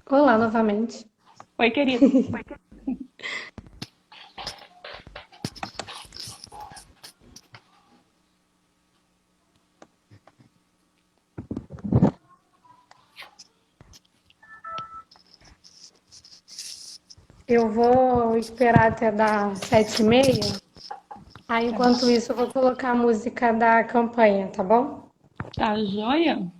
Olá, novamente. Oi, querido. Eu vou esperar até dar 7h30. Aí, Tá, enquanto isso, eu vou colocar a música da campanha, tá bom? tá joia?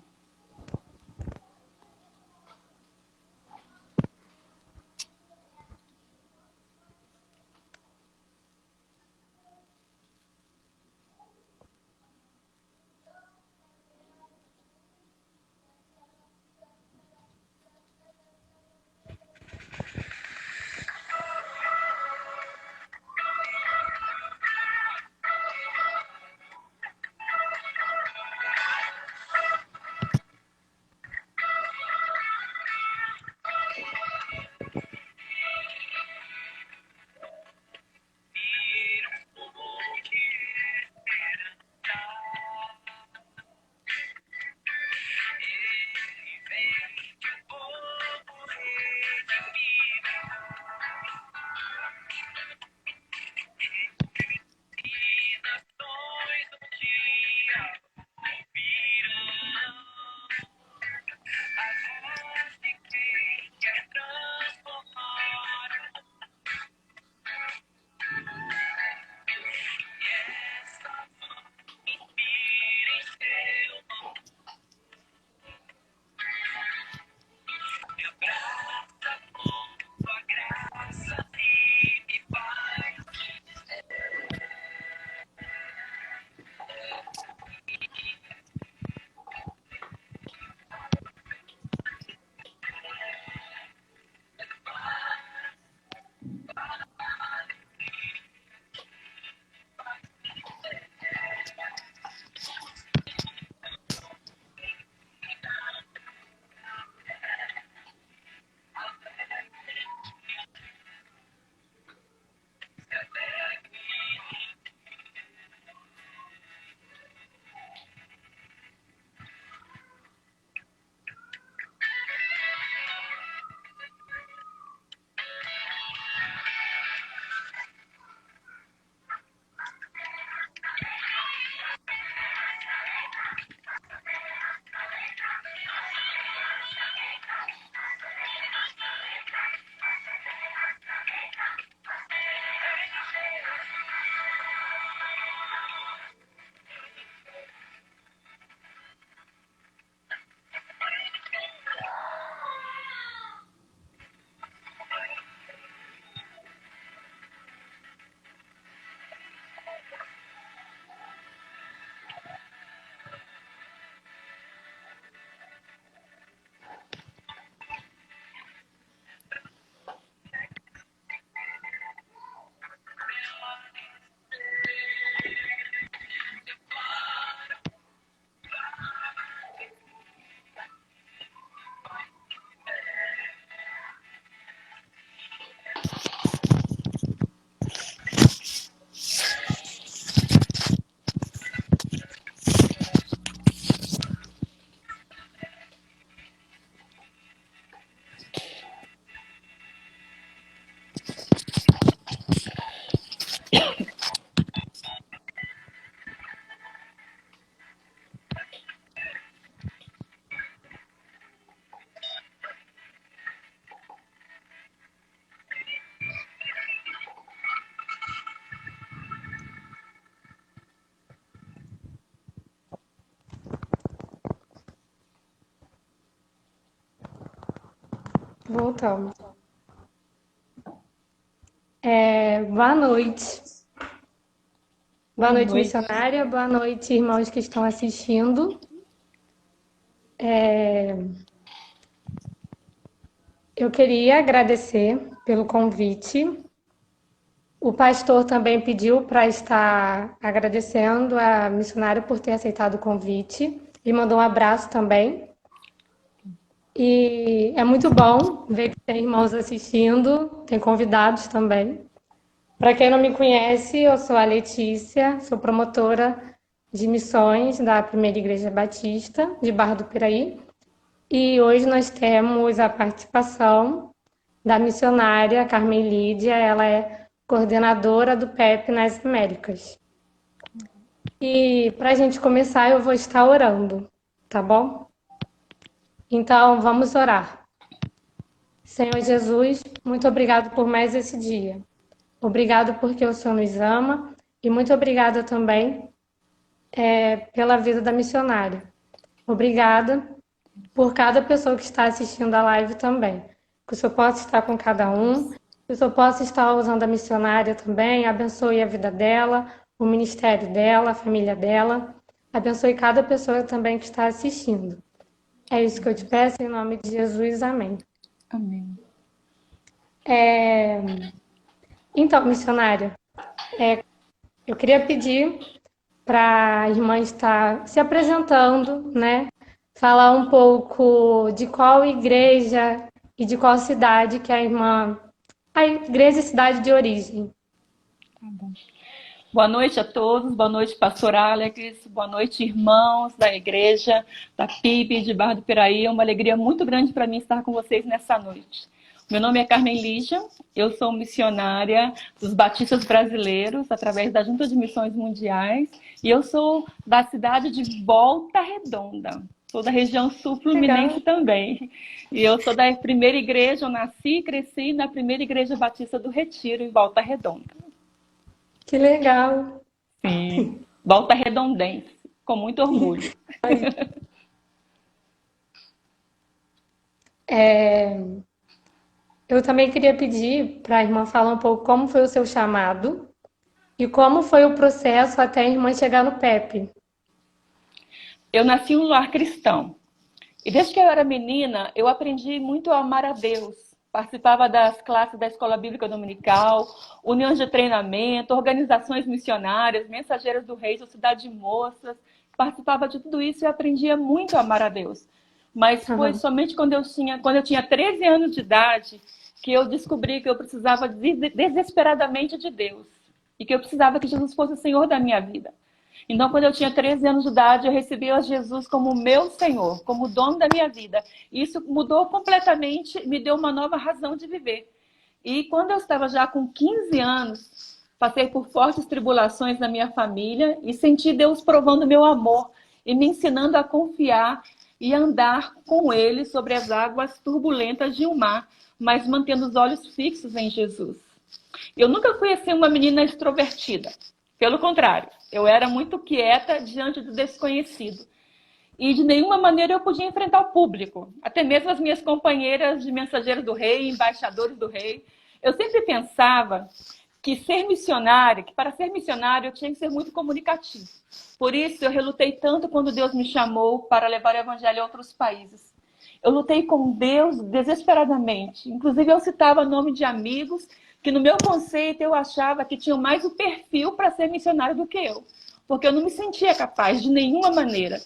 Voltamos. Boa noite. Boa Boa noite, noite. missionária. Boa noite, irmãos que estão assistindo. Eu queria agradecer pelo convite. O pastor também pediu para estar agradecendo a missionária por ter aceitado o convite e mandou um abraço também. E é muito bom ver que tem irmãos assistindo, tem convidados também. Para quem não me conhece, eu sou a Letícia, sou promotora de missões da Primeira Igreja Batista de Barra do Piraí. E hoje nós temos a participação da missionária Carmen Lídia, ela é coordenadora do PEP nas Américas. E para a gente começar, eu vou estar orando, tá bom? Então, vamos orar. Senhor Jesus, muito obrigado por mais esse dia. Obrigado porque o Senhor nos ama e muito obrigada também pela vida da missionária. Obrigada por cada pessoa que está assistindo a live também. Que o Senhor possa estar com cada um, que o Senhor possa estar usando a missionária também, abençoe a vida dela, o ministério dela, a família dela. Abençoe cada pessoa também que está assistindo. É isso que eu te peço, em nome de Jesus. Amém. Amém. Então, missionária, eu queria pedir para a irmã estar se apresentando, né? Falar um pouco de qual igreja e de qual cidade que a igreja e cidade de origem. Tá bom. Boa noite a todos, boa noite, pastor Alex, boa noite, irmãos da igreja, da PIB de Barra do Piraí. É uma alegria muito grande para mim estar com vocês nessa noite. Meu nome é Carmen Lígia, eu sou missionária dos Batistas Brasileiros, através da Junta de Missões Mundiais, e eu sou da cidade de Volta Redonda. Sou da região sul-fluminense também. E eu sou da primeira igreja, eu nasci e cresci na primeira igreja batista do Retiro, em Volta Redonda. Que legal! Sim, Volta Redondense, com muito orgulho. Eu também queria pedir para a irmã falar um pouco como foi o seu chamado e como foi o processo até a irmã chegar no PEP. Eu nasci em um lar cristão. E desde que eu era menina, eu aprendi muito a amar a Deus. Participava das classes da Escola Bíblica Dominical, uniões de treinamento, organizações missionárias, mensageiras do Rei, Sociedade de Moças. Participava de tudo isso e aprendia muito a amar a Deus. Mas foi somente quando eu tinha 13 anos de idade que eu descobri que eu precisava desesperadamente de Deus. E que eu precisava que Jesus fosse o Senhor da minha vida. Então, quando eu tinha 13 anos de idade, eu recebi a Jesus como meu Senhor, como o dono da minha vida. Isso mudou completamente, me deu uma nova razão de viver. E quando eu estava já com 15 anos, passei por fortes tribulações na minha família e senti Deus provando meu amor e me ensinando a confiar e andar com Ele sobre as águas turbulentas de um mar, mas mantendo os olhos fixos em Jesus. Eu nunca fui assim uma menina extrovertida. Pelo contrário, eu era muito quieta diante do desconhecido. E de nenhuma maneira eu podia enfrentar o público. Até mesmo as minhas companheiras de mensageiros do rei, embaixadores do rei. Eu sempre pensava que para ser missionário eu tinha que ser muito comunicativo. Por isso eu relutei tanto quando Deus me chamou para levar o evangelho a outros países. Eu lutei com Deus desesperadamente. Inclusive eu citava nome de amigos que no meu conceito eu achava que tinham mais o perfil para ser missionário do que eu. Porque eu não me sentia capaz de nenhuma maneira.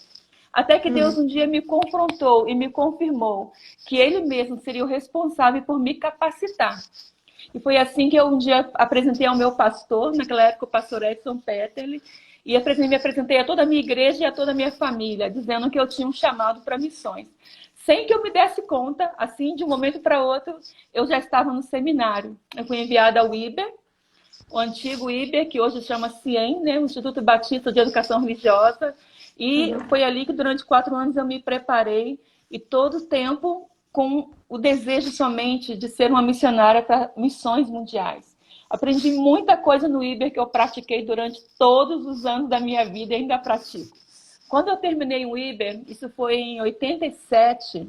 Até que Deus um dia me confrontou e me confirmou que Ele mesmo seria o responsável por me capacitar. E foi assim que eu um dia apresentei ao meu pastor, naquela época o pastor Edson Petterle, e me apresentei a toda a minha igreja e a toda a minha família, dizendo que eu tinha um chamado para missões. Sem que eu me desse conta, assim, de um momento para outro, eu já estava no seminário. Eu fui enviada ao IBER, o antigo IBER, que hoje chama CIEM, né, o Instituto Batista de Educação Religiosa, e foi ali que durante 4 anos eu me preparei, e todo o tempo com o desejo somente de ser uma missionária para missões mundiais. Aprendi muita coisa no IBER que eu pratiquei durante todos os anos da minha vida e ainda pratico. Quando eu terminei o IBER, isso foi em 87,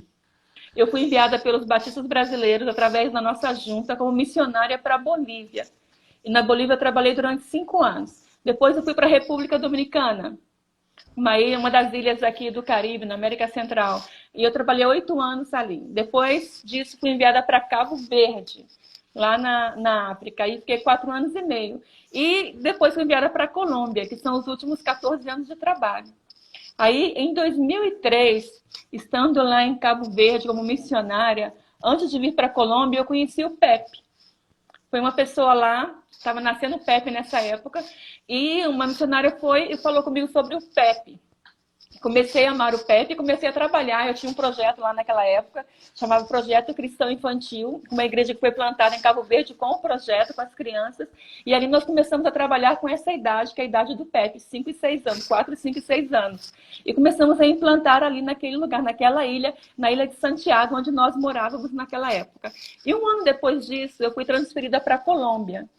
eu fui enviada pelos Batistas Brasileiros, através da nossa junta, como missionária para a Bolívia. E na Bolívia eu trabalhei durante 5 anos. Depois eu fui para a República Dominicana, uma das ilhas aqui do Caribe, na América Central. E eu trabalhei 8 anos ali. Depois disso, fui enviada para Cabo Verde, lá na África. E fiquei 4 anos e meio. E depois fui enviada para a Colômbia, que são os últimos 14 anos de trabalho. Aí, em 2003, estando lá em Cabo Verde como missionária, antes de vir para a Colômbia, eu conheci o Pepe. Foi uma pessoa lá, estava nascendo o Pepe nessa época, e uma missionária foi e falou comigo sobre o Pepe. comecei a amar o PEP e comecei a trabalhar. Eu tinha um projeto lá naquela época, chamava Projeto Cristão Infantil, uma igreja que foi plantada em Cabo Verde com o projeto, com as crianças. E ali nós começamos a trabalhar com essa idade, que é a idade do PEP, 5 e 6 anos, 4, 5 e 6 anos. E começamos a implantar ali naquele lugar, naquela ilha, na ilha de Santiago, onde nós morávamos naquela época. E um ano depois disso, eu fui transferida para a Colômbia,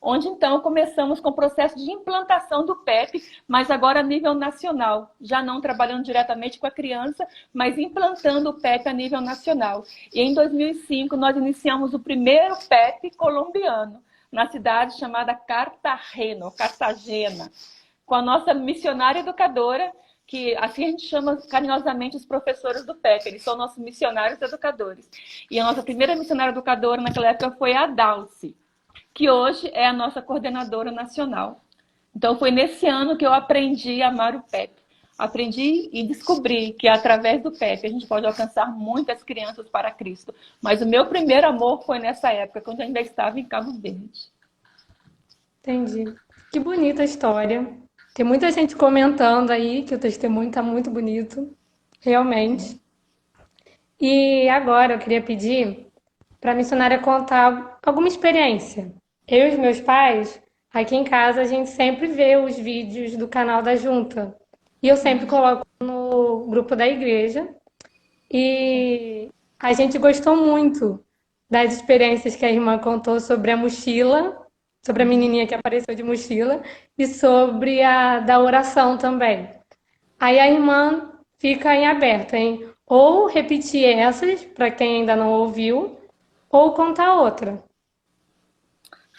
onde então começamos com o processo de implantação do PEP, mas agora a nível nacional, já não trabalhando diretamente com a criança, mas implantando o PEP a nível nacional. E em 2005 nós iniciamos o primeiro PEP colombiano, na cidade chamada Cartagena, com a nossa missionária educadora, que assim a gente chama carinhosamente os professores do PEP, eles são nossos missionários educadores. E a nossa primeira missionária educadora naquela época foi a Dalci, que hoje é a nossa coordenadora nacional. Então, foi nesse ano que eu aprendi a amar o PEP. Aprendi e descobri que, através do PEP, a gente pode alcançar muitas crianças para Cristo. Mas o meu primeiro amor foi nessa época, quando eu ainda estava em Cabo Verde. Entendi. Que bonita a história. Tem muita gente comentando aí que o testemunho está muito bonito, realmente. E agora eu queria pedir para a missionária contar alguma experiência. Eu e os meus pais, aqui em casa, a gente sempre vê os vídeos do canal da Junta. E eu sempre coloco no grupo da igreja. E a gente gostou muito das experiências que a irmã contou sobre a mochila, sobre a menininha que apareceu de mochila, e sobre a da oração também. Aí a irmã fica em aberto, hein? Ou repetir essas, para quem ainda não ouviu, ou contar outra.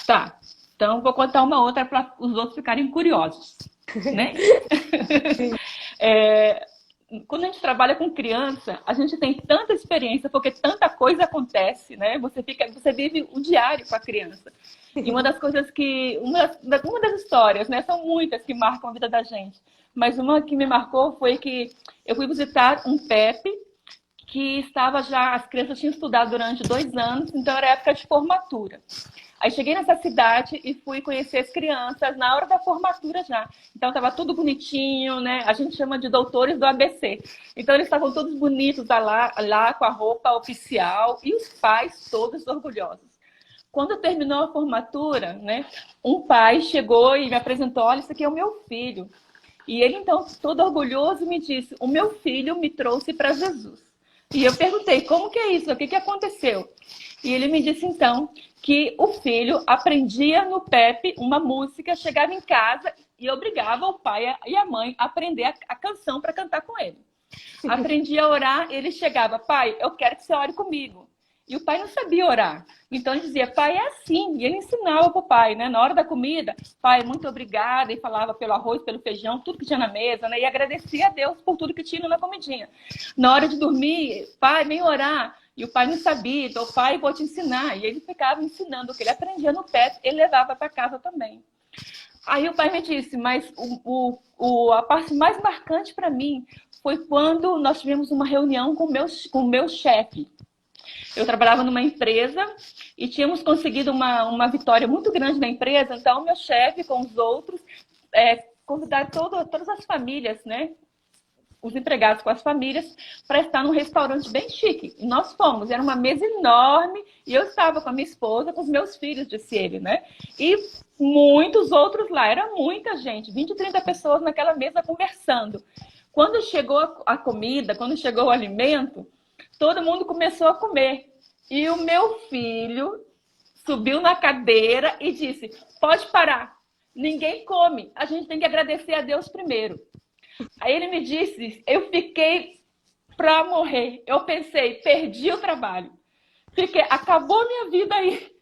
Tá, então vou contar uma outra para os outros ficarem curiosos, né? Quando a gente trabalha com criança, a gente tem tanta experiência, porque tanta coisa acontece, né? Você vive o diário com a criança. E uma das coisas que... Uma das histórias, né? São muitas que marcam a vida da gente. Mas uma que me marcou foi que eu fui visitar um PEP que estava já... As crianças tinham estudado durante 2 anos, então era época de formatura. Aí cheguei nessa cidade e fui conhecer as crianças na hora da formatura já. Então estava tudo bonitinho, né? A gente chama de doutores do ABC. Então eles estavam todos bonitos lá com a roupa oficial e os pais todos orgulhosos. Quando terminou a formatura, né, um pai chegou e me apresentou: olha, isso aqui é o meu filho. E ele então, todo orgulhoso, me disse: o meu filho me trouxe para Jesus. E eu perguntei: como que é isso? O que aconteceu? E ele me disse então que o filho aprendia no PEP uma música, chegava em casa e obrigava o pai e a mãe a aprender a canção para cantar com ele. Aprendia a orar, ele chegava: pai, eu quero que você ore comigo. E o pai não sabia orar. Então ele dizia: pai, é assim. E ele ensinava para o pai, né? Na hora da comida: pai, muito obrigada. E falava pelo arroz, pelo feijão, tudo que tinha na mesa, né? E agradecia a Deus por tudo que tinha na comidinha. Na hora de dormir: pai, vem orar. E o pai não sabia, então: pai, vou te ensinar. E ele ficava ensinando o que ele aprendia no PEP, ele levava para casa também. Aí o pai me disse: mas a parte mais marcante para mim foi quando nós tivemos uma reunião com o meu chefe. Eu trabalhava numa empresa e tínhamos conseguido uma vitória muito grande na empresa. Então, o meu chefe com os outros convidaram todas as famílias, né? Os empregados com as famílias, para estar num restaurante bem chique. E nós fomos, era uma mesa enorme, e eu estava com a minha esposa, com os meus filhos, disse ele, né? E muitos outros lá, era muita gente, 20, 30 pessoas naquela mesa conversando. Quando chegou a comida, quando chegou o alimento, todo mundo começou a comer. E o meu filho subiu na cadeira e disse: pode parar, ninguém come, a gente tem que agradecer a Deus primeiro. Aí ele me disse, eu fiquei para morrer. Eu pensei: perdi o trabalho. Acabou minha vida aí.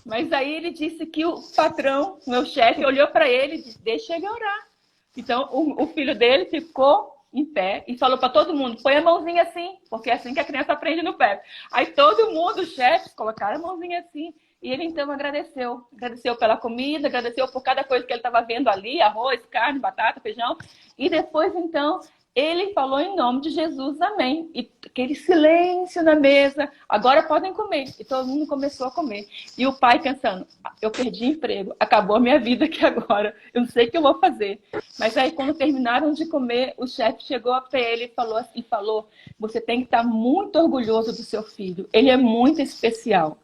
Mas aí ele disse que o patrão, meu chefe, olhou para ele e disse: deixa ele orar. Então o filho dele ficou em pé e falou para todo mundo: põe a mãozinha assim, porque é assim que a criança aprende no pé. Aí todo mundo, os chefes, colocaram a mãozinha assim. E ele então agradeceu. Agradeceu pela comida, agradeceu por cada coisa que ele estava vendo ali: arroz, carne, batata, feijão. E depois então Ele falou em nome de Jesus, amém. E aquele silêncio na mesa, agora podem comer. E todo mundo começou a comer. E o pai pensando, eu perdi emprego, acabou a minha vida aqui agora, eu não sei o que eu vou fazer. Mas aí quando terminaram de comer, o chefe chegou até ele e falou, você tem que estar muito orgulhoso do seu filho, ele é muito especial.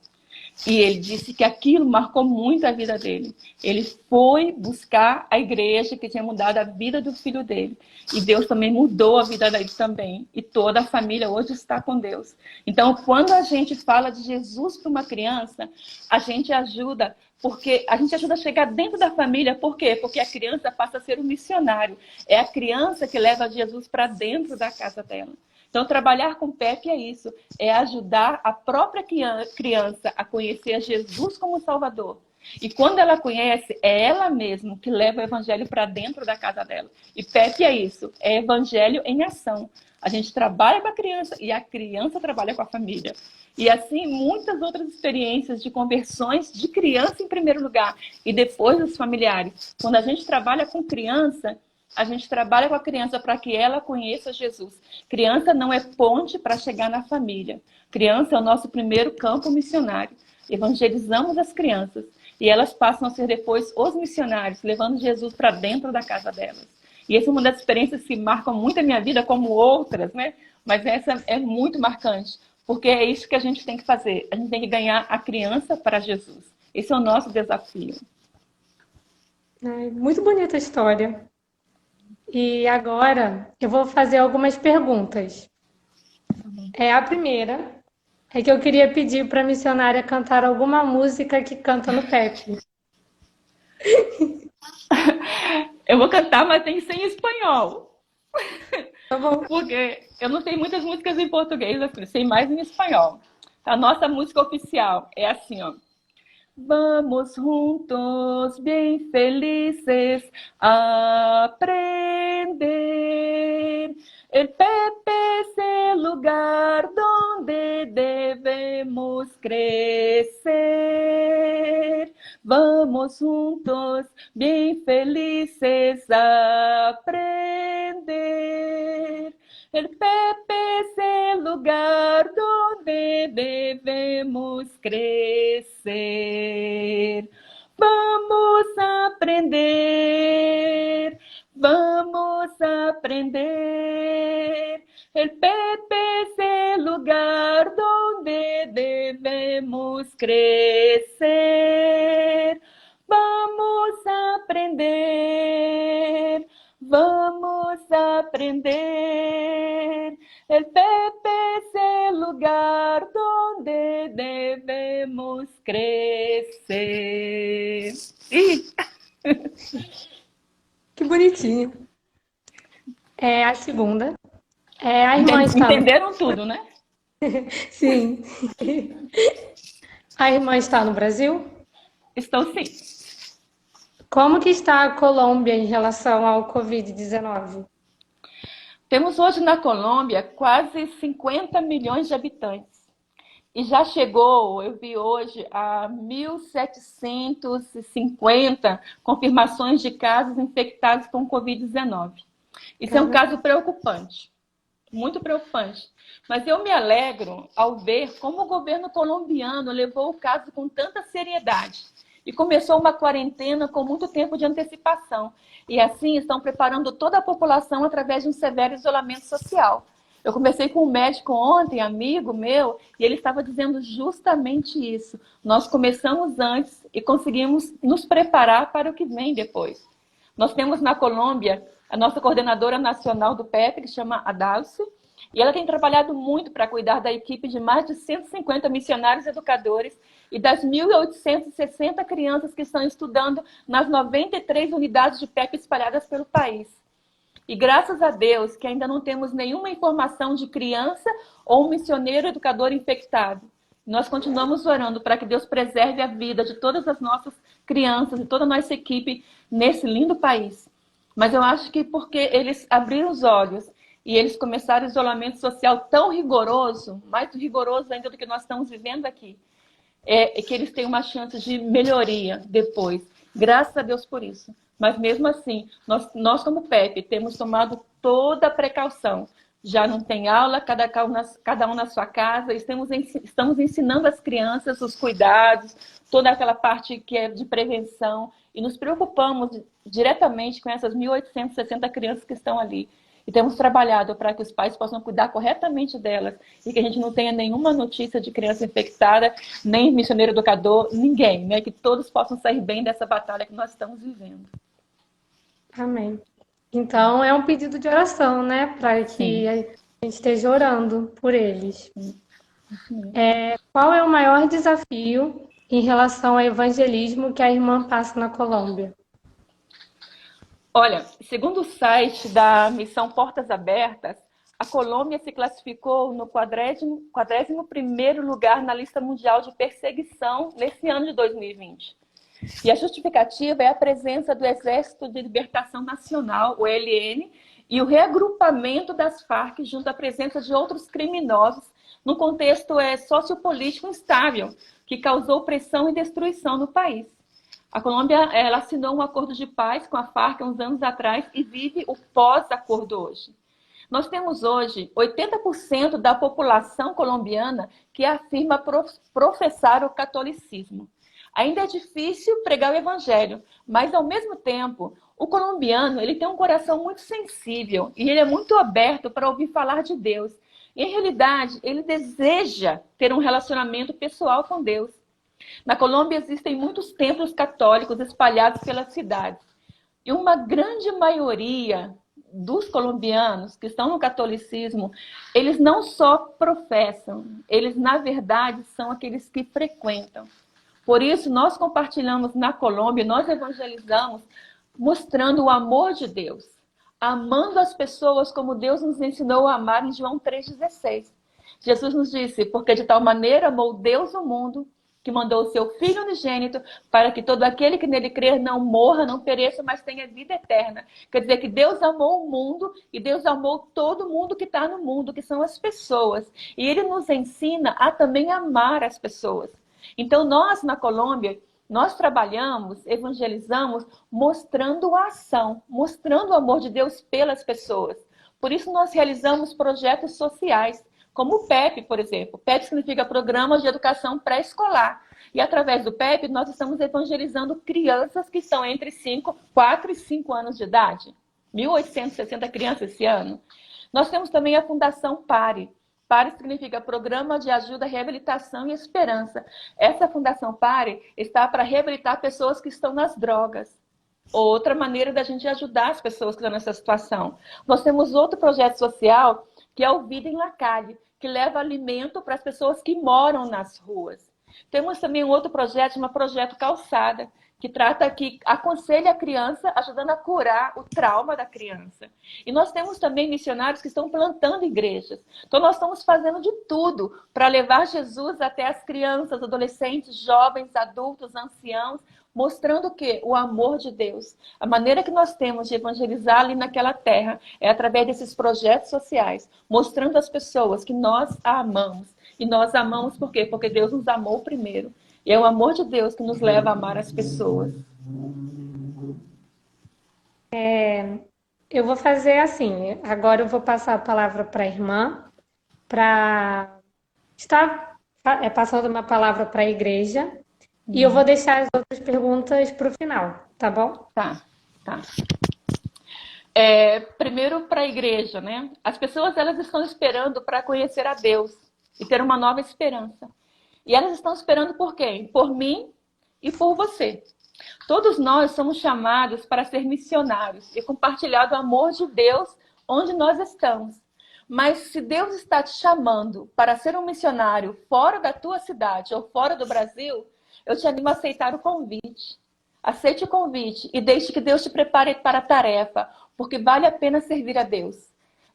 E ele disse que aquilo marcou muito a vida dele. Ele foi buscar a igreja que tinha mudado a vida do filho dele. E Deus também mudou a vida dele também. E toda a família hoje está com Deus. Então, quando a gente fala de Jesus para uma criança, a gente ajuda, porque a gente ajuda a chegar dentro da família. Por quê? Porque a criança passa a ser um missionário. É a criança que leva Jesus para dentro da casa dela. Então, trabalhar com PEP é isso, é ajudar a própria criança a conhecer a Jesus como Salvador. E quando ela conhece, é ela mesma que leva o evangelho para dentro da casa dela. E PEP é isso, é evangelho em ação. A gente trabalha com a criança e a criança trabalha com a família. E assim, muitas outras experiências de conversões de criança em primeiro lugar e depois dos familiares. Quando a gente trabalha com criança, a gente trabalha com a criança para que ela conheça Jesus. Criança não é ponte para chegar na família. Criança é o nosso primeiro campo missionário. Evangelizamos as crianças e elas passam a ser depois os missionários, levando Jesus para dentro da casa delas. E essa é uma das experiências que marcam muito a minha vida, como outras, né? Mas essa é muito marcante, porque é isso que a gente tem que fazer. A gente tem que ganhar a criança para Jesus. Esse é o nosso desafio. Ai, muito bonita a história. E agora eu vou fazer algumas perguntas. A primeira é que eu queria pedir para a missionária cantar alguma música que canta no PEP. Eu vou cantar, mas tem que ser em espanhol. Tá bom? Porque eu não sei muitas músicas em português, eu sei mais em espanhol. A nossa música oficial é assim, ó. Vamos juntos, bem felizes, a aprender. El Pepe es el lugar donde debemos crecer. Vamos juntos, bem felizes, a aprender. El Pepe es el lugar donde debemos crecer. Vamos a aprender, vamos a aprender. El Pepe es el lugar donde debemos crecer. Vamos a aprender, vamos a aprender. El Pepe es el lugar donde debemos crecer. Que bonitinho. A segunda. A irmã está... Entenderam tudo, né? Sim. A irmã está no Brasil? Estou sim. Como que está a Colômbia em relação ao Covid-19? Temos hoje na Colômbia quase 50 milhões de habitantes. E já chegou, eu vi hoje, a 1.750 confirmações de casos infectados com Covid-19. Isso é um caso preocupante, muito preocupante. Mas eu me alegro ao ver como o governo colombiano levou o caso com tanta seriedade e começou uma quarentena com muito tempo de antecipação. E assim estão preparando toda a população através de um severo isolamento social. Eu conversei com um médico ontem, amigo meu, e ele estava dizendo justamente isso. Nós começamos antes e conseguimos nos preparar para o que vem depois. Nós temos na Colômbia a nossa coordenadora nacional do PEP, que chama Adalce, e ela tem trabalhado muito para cuidar da equipe de mais de 150 missionários e educadores e das 1.860 crianças que estão estudando nas 93 unidades de PEP espalhadas pelo país. E graças a Deus que ainda não temos nenhuma informação de criança ou missioneiro educador infectado. Nós continuamos orando para que Deus preserve a vida de todas as nossas crianças e toda a nossa equipe nesse lindo país. Mas eu acho que porque eles abriram os olhos e eles começaram o isolamento social tão rigoroso, mais rigoroso ainda do que nós estamos vivendo aqui, é que eles têm uma chance de melhoria depois. Graças a Deus por isso. Mas mesmo assim, nós como PEP, temos tomado toda a precaução. Já não tem aula, cada um na sua casa. Estamos ensinando as crianças os cuidados, toda aquela parte que é de prevenção. E nos preocupamos diretamente com essas 1.860 crianças que estão ali. E temos trabalhado para que os pais possam cuidar corretamente delas e que a gente não tenha nenhuma notícia de criança infectada, nem missioneiro educador, ninguém, né? Que todos possam sair bem dessa batalha que nós estamos vivendo. Amém. Então, é um pedido de oração, né? Para que Sim. a gente esteja orando por eles. Qual é o maior desafio em relação ao evangelismo que a irmã passa na Colômbia? Olha, segundo o site da Missão Portas Abertas, a Colômbia se classificou no 41º lugar na lista mundial de perseguição nesse ano de 2020. E a justificativa é a presença do Exército de Libertação Nacional, o ELN, e o reagrupamento das Farc junto à presença de outros criminosos num contexto sociopolítico instável, que causou pressão e destruição no país. A Colômbia ela assinou um acordo de paz com a Farc há uns anos atrás e vive o pós-acordo hoje. Nós temos hoje 80% da população colombiana que afirma professar o catolicismo. Ainda é difícil pregar o evangelho, mas ao mesmo tempo, o colombiano ele tem um coração muito sensível e ele é muito aberto para ouvir falar de Deus. E, em realidade, ele deseja ter um relacionamento pessoal com Deus. Na Colômbia existem muitos templos católicos espalhados pelas cidades. E uma grande maioria dos colombianos que estão no catolicismo, eles não só professam, eles, na verdade, são aqueles que frequentam. Por isso, nós compartilhamos na Colômbia, nós evangelizamos, mostrando o amor de Deus, amando as pessoas como Deus nos ensinou a amar em João 3,16. Jesus nos disse, porque de tal maneira amou Deus o mundo, que mandou o seu Filho unigênito, para que todo aquele que nele crer não morra, não pereça, mas tenha vida eterna. Quer dizer que Deus amou o mundo e Deus amou todo mundo que está no mundo, que são as pessoas. E Ele nos ensina a também amar as pessoas. Então, nós, na Colômbia, nós trabalhamos, evangelizamos, mostrando a ação, mostrando o amor de Deus pelas pessoas. Por isso, nós realizamos projetos sociais, como o PEP, por exemplo. O PEP significa Programa de Educação Pré-Escolar. E através do PEP, nós estamos evangelizando crianças que estão entre 4 e 5 anos de idade. 1.860 crianças esse ano. Nós temos também a Fundação PARE. PARE significa Programa de Ajuda, Reabilitação e Esperança. Essa Fundação PARE está para reabilitar pessoas que estão nas drogas. Outra maneira da gente ajudar as pessoas que estão nessa situação. Nós temos outro projeto social, que é o Vida em La Calle, que leva alimento para as pessoas que moram nas ruas. Temos também um outro projeto, chamado Projeto Calçada, que aconselha a criança, ajudando a curar o trauma da criança. E nós temos também missionários que estão plantando igrejas. Então nós estamos fazendo de tudo para levar Jesus até as crianças, adolescentes, jovens, adultos, anciãos, mostrando que o amor de Deus, a maneira que nós temos de evangelizar ali naquela terra é através desses projetos sociais, mostrando às pessoas que nós a amamos. E nós amamos por quê? Porque Deus nos amou primeiro. E é o amor de Deus que nos leva a amar as pessoas. Eu vou fazer assim, agora eu vou passar a palavra para a irmã, para estar passando uma palavra para a igreja, e eu vou deixar as outras perguntas para o final, tá bom? Tá. Primeiro para a igreja, né? As pessoas elas estão esperando para conhecer a Deus e ter uma nova esperança. E elas estão esperando por quem? Por mim e por você. Todos nós somos chamados para ser missionários e compartilhar o amor de Deus onde nós estamos. Mas se Deus está te chamando para ser um missionário fora da tua cidade ou fora do Brasil, eu te animo a aceitar o convite. Aceite o convite e deixe que Deus te prepare para a tarefa, porque vale a pena servir a Deus.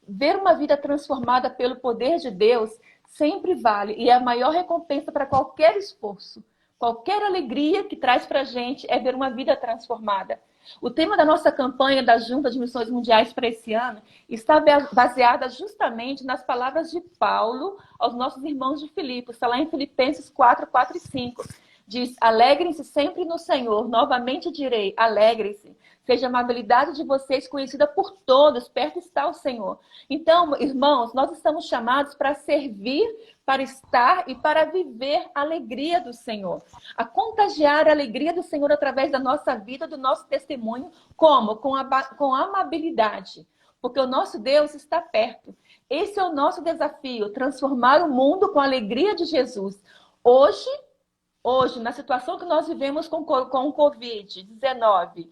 Ver uma vida transformada pelo poder de Deus sempre vale e é a maior recompensa para qualquer esforço. Qualquer alegria que traz para a gente é ver uma vida transformada. O tema da nossa campanha da Junta de Missões Mundiais para esse ano está baseada justamente nas palavras de Paulo aos nossos irmãos de Filipos. Está lá em Filipenses 4, 4 e 5. Diz, alegrem-se sempre no Senhor. Novamente direi, alegrem-se. Seja a amabilidade de vocês conhecida por todos, perto está o Senhor. Então, irmãos, nós estamos chamados para servir, para estar e para viver a alegria do Senhor. A contagiar a alegria do Senhor através da nossa vida, do nosso testemunho. Como? Com amabilidade. Porque o nosso Deus está perto. Esse é o nosso desafio, transformar o mundo com a alegria de Jesus. Hoje, na situação que nós vivemos com o Covid-19,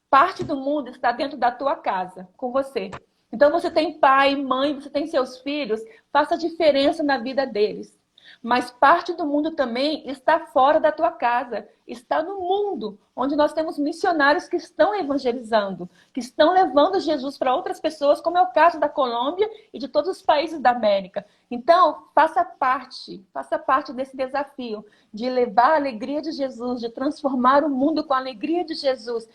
parte do mundo está dentro da tua casa, com você. Então você tem pai, mãe, você tem seus filhos, faça diferença na vida deles. Mas parte do mundo também está fora da tua casa, está no mundo, onde nós temos missionários que estão evangelizando, que estão levando Jesus para outras pessoas, como é o caso da Colômbia e de todos os países da América. Então, faça parte desse desafio de levar a alegria de Jesus, de transformar o mundo com a alegria de Jesus,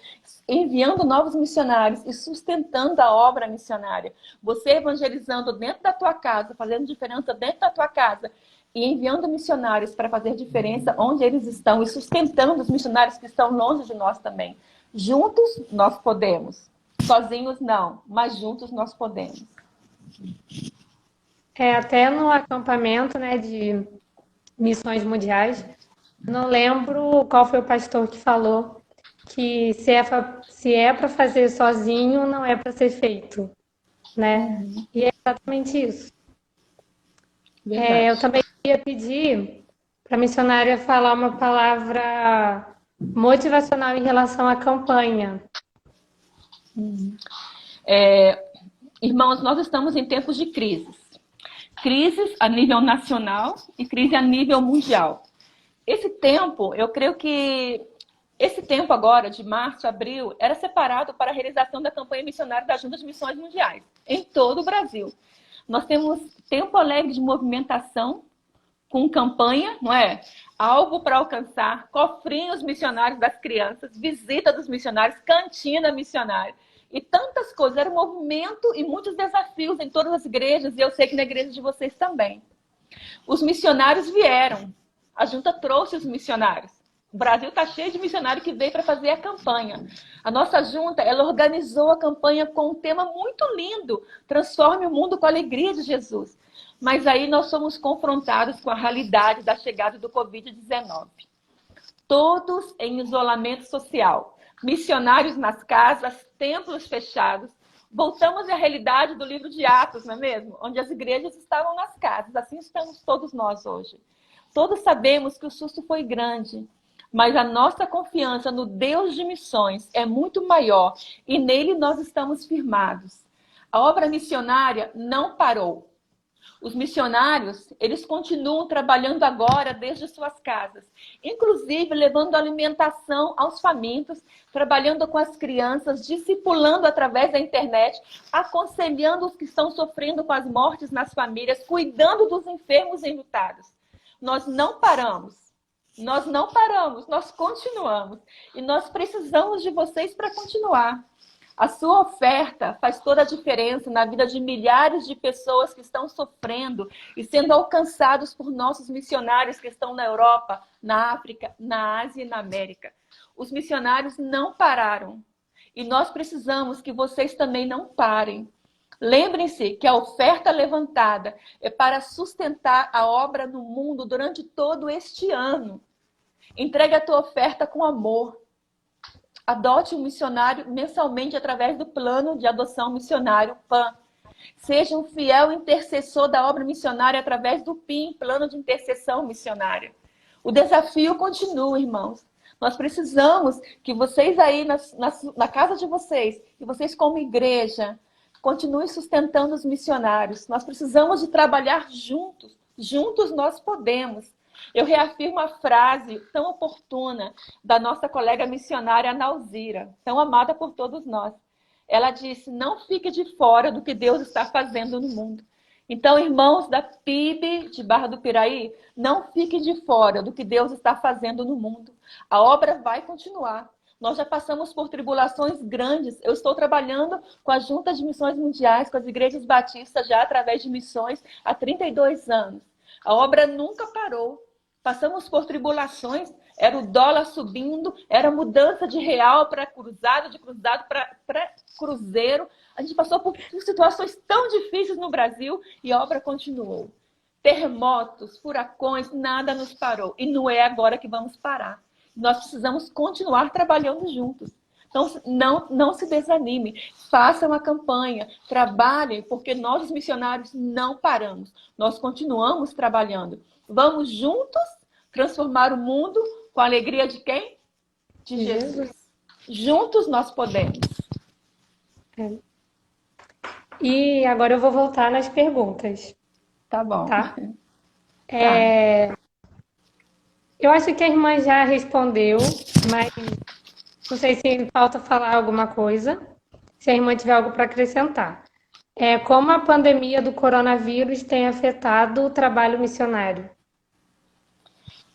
enviando novos missionários e sustentando a obra missionária. Você evangelizando dentro da tua casa, fazendo diferença dentro da tua casa, e enviando missionários para fazer diferença onde eles estão e sustentando os missionários que estão longe de nós também. Juntos nós podemos. Sozinhos não, mas juntos nós podemos. Até no acampamento, né, de missões mundiais, não lembro qual foi o pastor que falou que se é para fazer sozinho, não é para ser feito, né? E é exatamente isso. Eu também queria pedir para a missionária falar uma palavra motivacional em relação à campanha. Irmãos, nós estamos em tempos de crises. Crises a nível nacional e crise a nível mundial. Esse tempo, eu creio que esse tempo agora, de março, abril, era separado para a realização da campanha missionária da Junta de Missões Mundiais, em todo o Brasil. Nós temos tempo alegre de movimentação, com campanha, não é? Algo para alcançar, cofrinhos missionários das crianças, visita dos missionários, cantina missionária. E tantas coisas, era um movimento e muitos desafios em todas as igrejas, e eu sei que na igreja de vocês também. Os missionários vieram, a junta trouxe os missionários. O Brasil está cheio de missionário que veio para fazer a campanha. A nossa junta, ela organizou a campanha com um tema muito lindo, transforme o mundo com a alegria de Jesus. Mas aí nós somos confrontados com a realidade da chegada do Covid-19. Todos em isolamento social. Missionários nas casas, templos fechados. Voltamos à realidade do livro de Atos, não é mesmo? Onde as igrejas estavam nas casas. Assim estamos todos nós hoje. Todos sabemos que o susto foi grande, mas a nossa confiança no Deus de missões é muito maior e nele nós estamos firmados. A obra missionária não parou. Os missionários, eles continuam trabalhando agora desde suas casas, inclusive levando alimentação aos famintos, trabalhando com as crianças, discipulando através da internet, aconselhando os que estão sofrendo com as mortes nas famílias, cuidando dos enfermos e enlutados. Nós não paramos, nós continuamos. E nós precisamos de vocês para continuar. A sua oferta faz toda a diferença na vida de milhares de pessoas que estão sofrendo e sendo alcançados por nossos missionários que estão na Europa, na África, na Ásia e na América. Os missionários não pararam. E nós precisamos que vocês também não parem. Lembrem-se que a oferta levantada é para sustentar a obra no mundo durante todo este ano. Entregue a tua oferta com amor. Adote um missionário mensalmente através do plano de adoção missionário PAN. Seja um fiel intercessor da obra missionária através do PIM, Plano de Intercessão Missionária. O desafio continua, irmãos. Nós precisamos que vocês aí na casa de vocês, que vocês como igreja, continuem sustentando os missionários. Nós precisamos de trabalhar juntos. Juntos nós podemos. Eu reafirmo a frase tão oportuna da nossa colega missionária Nauzira, tão amada por todos nós. Ela disse, não fique de fora do que Deus está fazendo no mundo. Então, irmãos da PIB de Barra do Piraí, não fique de fora do que Deus está fazendo no mundo. A obra vai continuar. Nós já passamos por tribulações grandes. Eu estou trabalhando com a Junta de Missões Mundiais, com as igrejas batistas, já através de missões, há 32 anos. A obra nunca parou. Passamos por tribulações, era o dólar subindo, era mudança de real para cruzado, de cruzado para cruzeiro. A gente passou por situações tão difíceis no Brasil e a obra continuou. Terremotos, furacões, nada nos parou. E não é agora que vamos parar. Nós precisamos continuar trabalhando juntos. Então, não se desanime. Faça uma campanha, trabalhem, porque nós, os missionários, não paramos. Nós continuamos trabalhando. Vamos juntos transformar o mundo com a alegria de quem? De Jesus. Juntos nós podemos. E agora eu vou voltar nas perguntas, Tá bom. tá? Eu acho que a irmã já respondeu, mas não sei se falta falar alguma coisa. Se a irmã tiver algo para acrescentar. Como a pandemia do coronavírus tem afetado o trabalho missionário?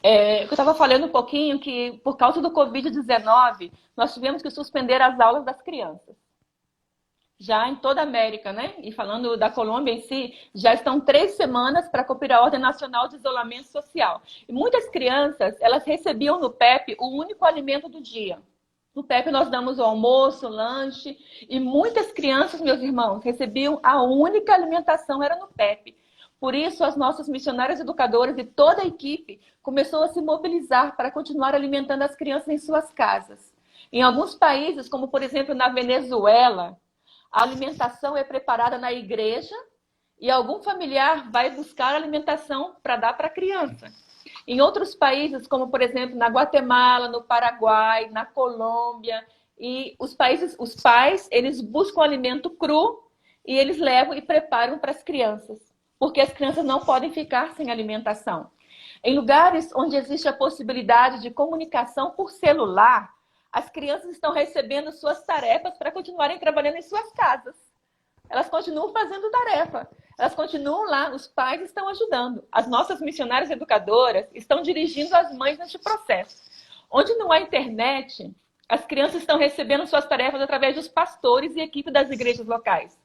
Eu estava falando um pouquinho que, por causa do Covid-19, nós tivemos que suspender as aulas das crianças. Já em toda a América, né? E falando da Colômbia em si, já estão 3 semanas para cumprir a Ordem Nacional de Isolamento Social. E muitas crianças, elas recebiam no PEP o único alimento do dia. No PEP nós damos o almoço, o lanche, e muitas crianças, meus irmãos, recebiam a única alimentação, era no PEP. Por isso, as nossas missionárias educadoras e toda a equipe começou a se mobilizar para continuar alimentando as crianças em suas casas. Em alguns países, como por exemplo na Venezuela, a alimentação é preparada na igreja e algum familiar vai buscar alimentação para dar para a criança. Em outros países, como por exemplo na Guatemala, no Paraguai, na Colômbia, e os pais, eles buscam alimento cru e eles levam e preparam para as crianças, porque as crianças não podem ficar sem alimentação. Em lugares onde existe a possibilidade de comunicação por celular, as crianças estão recebendo suas tarefas para continuarem trabalhando em suas casas. Elas continuam fazendo tarefa. Elas continuam lá, os pais estão ajudando. As nossas missionárias educadoras estão dirigindo as mães neste processo. Onde não há internet, as crianças estão recebendo suas tarefas através dos pastores e equipe das igrejas locais.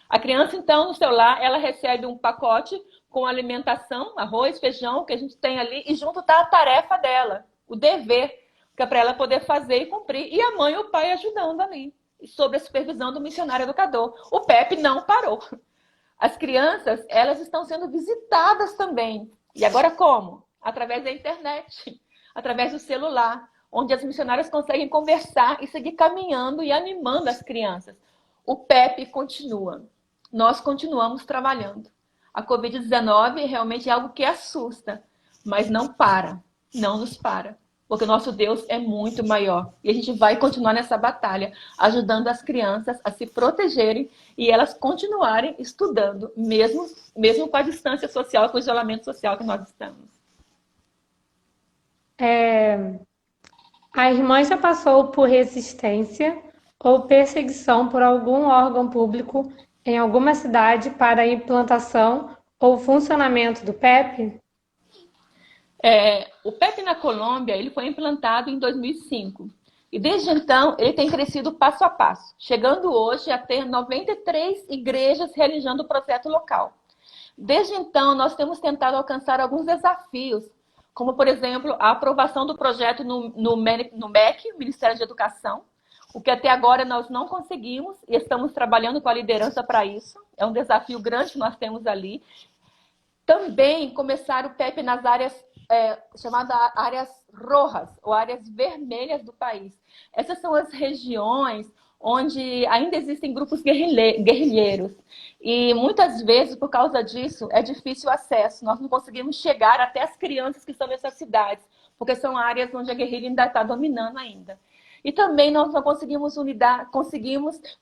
A criança, então, no celular, ela recebe um pacote com alimentação, arroz, feijão, que a gente tem ali, e junto está a tarefa dela, o dever, que é para ela poder fazer e cumprir. E a mãe e o pai ajudando ali, sob a supervisão do missionário educador. O PEP não parou. As crianças, elas estão sendo visitadas também. E agora como? Através da internet, através do celular, onde as missionárias conseguem conversar e seguir caminhando e animando as crianças. O PEP continua. Nós continuamos trabalhando. A Covid-19 realmente é algo que assusta, mas não para, não nos para. Porque o nosso Deus é muito maior. E a gente vai continuar nessa batalha, ajudando as crianças a se protegerem e elas continuarem estudando, mesmo com a distância social, com o isolamento social que nós estamos. A irmã já passou por resistência ou perseguição por algum órgão público em alguma cidade para a implantação ou funcionamento do PEP? O PEP na Colômbia ele foi implantado em 2005. E desde então, ele tem crescido passo a passo, chegando hoje a ter 93 igrejas realizando o projeto local. Desde então, nós temos tentado alcançar alguns desafios, como, por exemplo, a aprovação do projeto no MEC, Ministério de Educação, o que até agora nós não conseguimos e estamos trabalhando com a liderança para isso. É um desafio grande que nós temos ali. Também começar o PEP nas áreas chamadas áreas rojas, ou áreas vermelhas do país. Essas são as regiões onde ainda existem grupos guerrilheiros. E muitas vezes, por causa disso, é difícil o acesso. Nós não conseguimos chegar até as crianças que estão nessas cidades, porque são áreas onde a guerrilha ainda está dominando ainda. E também nós não conseguimos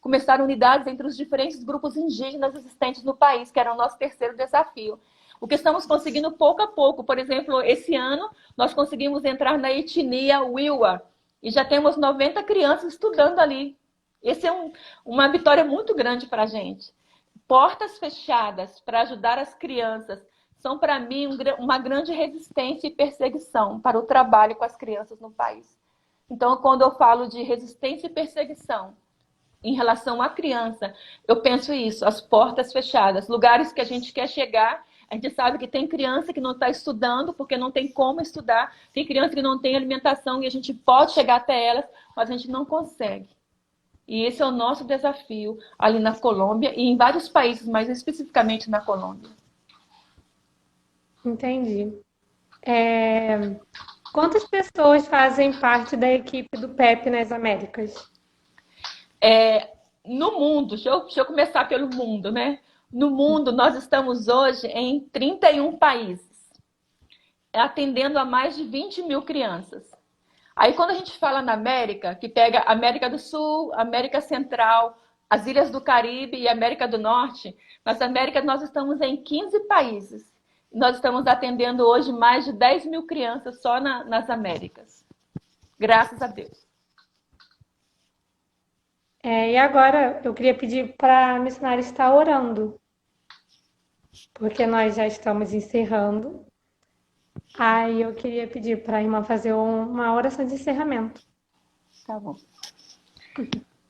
começar unidades entre os diferentes grupos indígenas existentes no país, que era o nosso terceiro desafio. O que estamos conseguindo pouco a pouco. Por exemplo, esse ano nós conseguimos entrar na etnia Wiwa e já temos 90 crianças estudando ali. Essa é uma vitória muito grande para a gente. Portas fechadas para ajudar as crianças são, para mim, uma grande resistência e perseguição para o trabalho com as crianças no país. Então, quando eu falo de resistência e perseguição em relação à criança, eu penso isso, as portas fechadas, lugares que a gente quer chegar, A gente sabe que tem criança que não está estudando porque não tem como estudar, tem criança que não tem alimentação e a gente pode chegar até elas, mas a gente não consegue. E esse é o nosso desafio ali na Colômbia e em vários países, mas especificamente na Colômbia. Entendi. Quantas pessoas fazem parte da equipe do PEP nas Américas? No mundo, deixa eu começar pelo mundo, né? No mundo, nós estamos hoje em 31 países, atendendo a mais de 20 mil crianças. Aí, quando a gente fala na América, que pega América do Sul, América Central, as Ilhas do Caribe e América do Norte, nas Américas nós estamos em 15 países. Nós estamos atendendo hoje mais de 10 mil crianças só nas Américas. Graças a Deus. E agora eu queria pedir para a missionária estar orando, porque nós já estamos encerrando. Aí eu queria pedir para a irmã fazer uma oração de encerramento. Tá bom.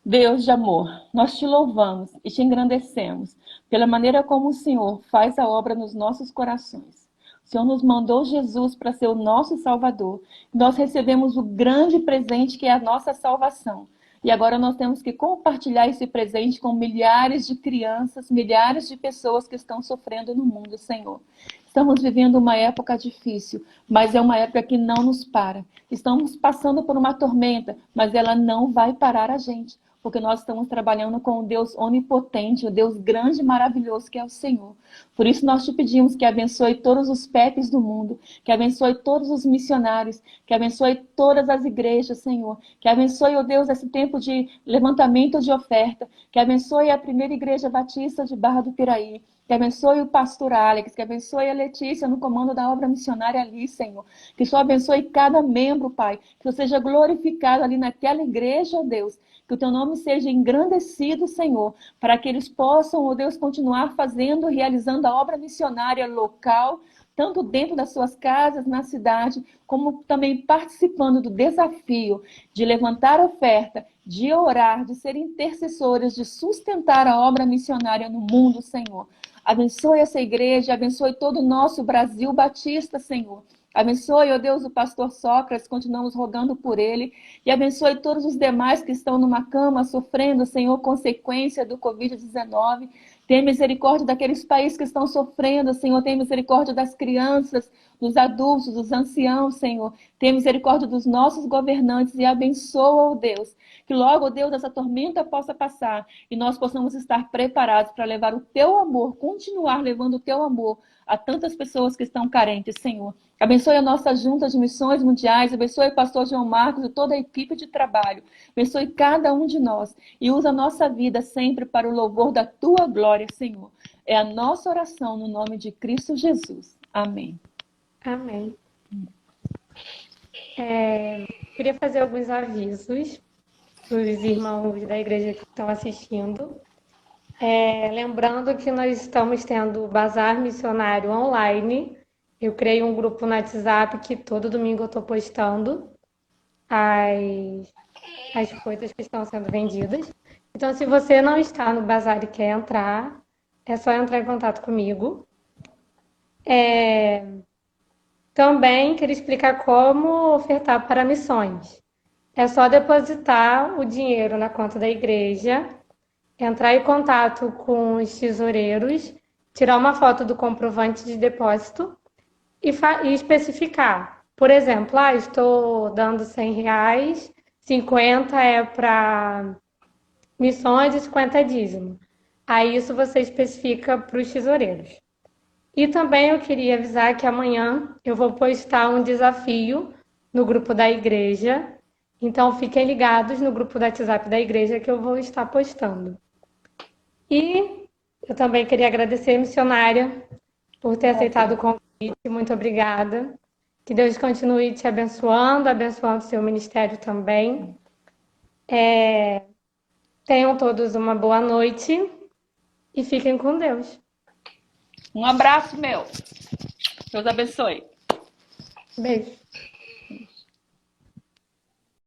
Deus de amor, nós te louvamos e te engrandecemos pela maneira como o Senhor faz a obra nos nossos corações. O Senhor nos mandou Jesus para ser o nosso Salvador. Nós recebemos o grande presente que é a nossa salvação. E agora nós temos que compartilhar esse presente com milhares de crianças, milhares de pessoas que estão sofrendo no mundo, Senhor. Estamos vivendo uma época difícil, mas é uma época que não nos para. Estamos passando por uma tormenta, mas ela não vai parar a gente, porque nós estamos trabalhando com o Deus onipotente, o Deus grande e maravilhoso que é o Senhor. Por isso nós te pedimos que abençoe todos os PEPs do mundo, que abençoe todos os missionários, que abençoe todas as igrejas, Senhor, que abençoe, ó Deus, esse tempo de levantamento de oferta, que abençoe a primeira igreja batista de Barra do Piraí, que abençoe o pastor Alex, que abençoe a Letícia no comando da obra missionária ali, Senhor. Que o Senhor abençoe cada membro, Pai. Que o Senhor seja glorificado ali naquela igreja, ó Deus. Que o teu nome seja engrandecido, Senhor, para que eles possam, ó Deus, continuar fazendo, realizando a obra missionária local, tanto dentro das suas casas, na cidade, como também participando do desafio de levantar oferta, de orar, de ser intercessores, de sustentar a obra missionária no mundo, Senhor. Abençoe essa igreja, abençoe todo o nosso Brasil Batista, Senhor. Abençoe, ó Deus, o pastor Sócrates, continuamos rogando por ele. E abençoe todos os demais que estão numa cama sofrendo, Senhor, consequência do Covid-19. Tem misericórdia daqueles países que estão sofrendo, Senhor. Tem misericórdia das crianças, dos adultos, dos anciãos, Senhor. Tem misericórdia dos nossos governantes e abençoa, ó Deus. Que logo, ó Deus, essa tormenta possa passar e nós possamos estar preparados para levar o teu amor, continuar levando o teu amor a tantas pessoas que estão carentes, Senhor. Abençoe a nossa junta de missões mundiais, abençoe o pastor João Marcos e toda a equipe de trabalho. Abençoe cada um de nós e usa a nossa vida sempre para o louvor da tua glória, Senhor. É a nossa oração no nome de Cristo Jesus. Amém. Amém. Queria fazer alguns avisos para os irmãos da igreja que estão assistindo. Lembrando que nós estamos tendo o Bazar Missionário online. Eu criei um grupo no WhatsApp que todo domingo eu estou postando as coisas que estão sendo vendidas. Então, se você não está no Bazar e quer entrar, é só entrar em contato comigo. Também queria explicar como ofertar para missões. É só depositar o dinheiro na conta da igreja, entrar em contato com os tesoureiros, tirar uma foto do comprovante de depósito e especificar. Por exemplo, estou dando R$100, 50 é para missões e 50 é dízimo. Aí isso você especifica para os tesoureiros. E também eu queria avisar que amanhã eu vou postar um desafio no grupo da igreja. Então fiquem ligados no grupo do WhatsApp da igreja que eu vou estar postando. E eu também queria agradecer, missionária, por ter aceitado o convite. Muito obrigada. Que Deus continue te abençoando, abençoando o seu ministério também. Tenham todos uma boa noite e fiquem com Deus. Um abraço, meu. Deus abençoe. Beijo.